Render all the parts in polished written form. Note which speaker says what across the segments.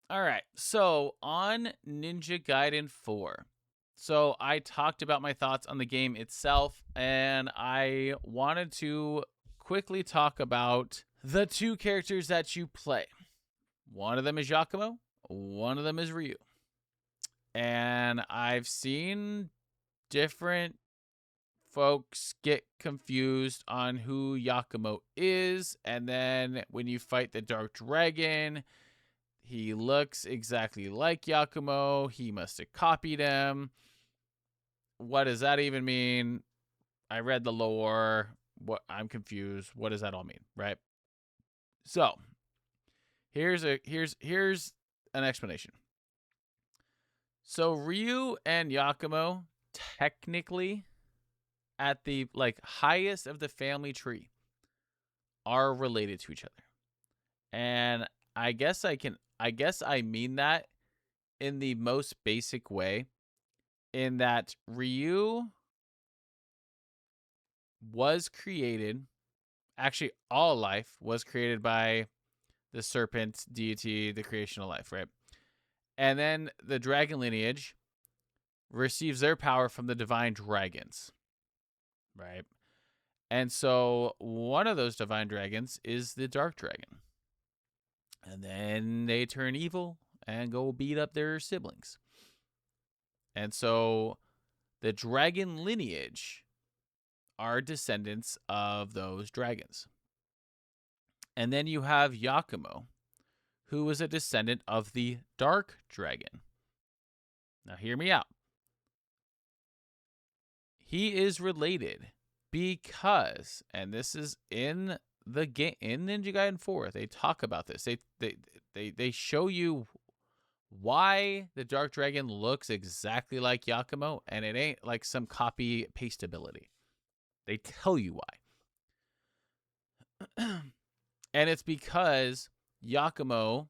Speaker 1: All right. So on Ninja Gaiden 4. So I talked about my thoughts on the game itself, and I wanted to quickly talk about the two characters that you play. One of them is Yakumo, one of them is Ryu. And I've seen different folks get confused on who Yakumo is, and then when you fight the Dark Dragon, he looks exactly like Yakumo. He must have copied him. What does that even mean? I read the lore. I'm confused. What does that all mean, right? So, here's an explanation. So, Ryu and Yakumo technically at the highest of the family tree are related to each other. And I guess I mean that in the most basic way, in that Ryu was created, actually all life was created by the serpent deity, the creation of life, right? And then the dragon lineage receives their power from the divine dragons, right? And so one of those divine dragons is the dark dragon. And then they turn evil and go beat up their siblings. And so the dragon lineage are descendants of those dragons. And then you have Yakumo, who was a descendant of the dark dragon. Now hear me out. He is related because, and this is in the game, in Ninja Gaiden 4, they talk about this. They show you why the Dark Dragon looks exactly like Yakumo, and it ain't like some copy paste ability. They tell you why. And it's because Yakumo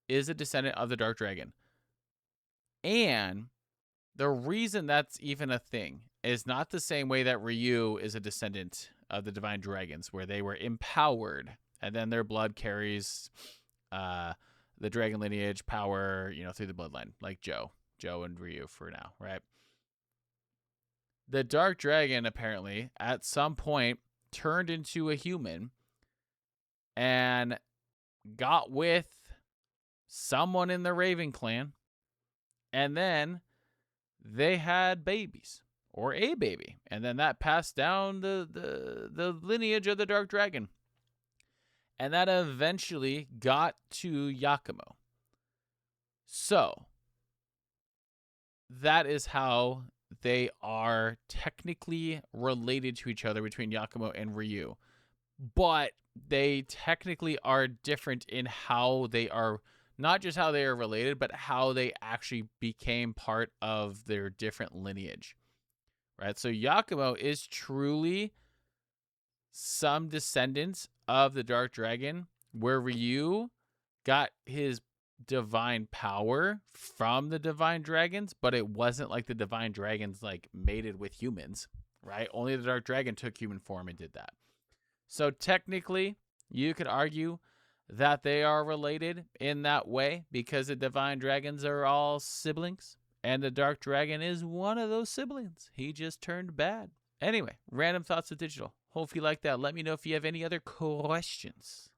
Speaker 1: is a descendant of the Dark Dragon. And the reason that's even a thing is not the same way that Ryu is a descendant of the Divine Dragons, where they were empowered, and then their blood carries the dragon lineage power, through the bloodline, like Joe and Ryu for now, right? The Dark Dragon apparently at some point turned into a human and got with someone in the Raven clan, and then they had babies, or a baby, and then that passed down the lineage of the Dark Dragon, and that eventually got to Yakumo. So that is how they are technically related to each other between Yakumo and Ryu, but they technically are different in how they are, not just how they are related, but how they actually became part of their different lineage, right? So Yakumo is truly some descendants of the Dark Dragon, where Ryu got his divine power from the divine dragons, but it wasn't like the divine dragons mated with humans, right? Only the Dark Dragon took human form and did that. So technically, you could argue that they are related in that way because the divine dragons are all siblings, and the Dark Dragon is one of those siblings. He just turned bad. Anyway, random thoughts of digital. Hope you like that. Let me know if you have any other questions.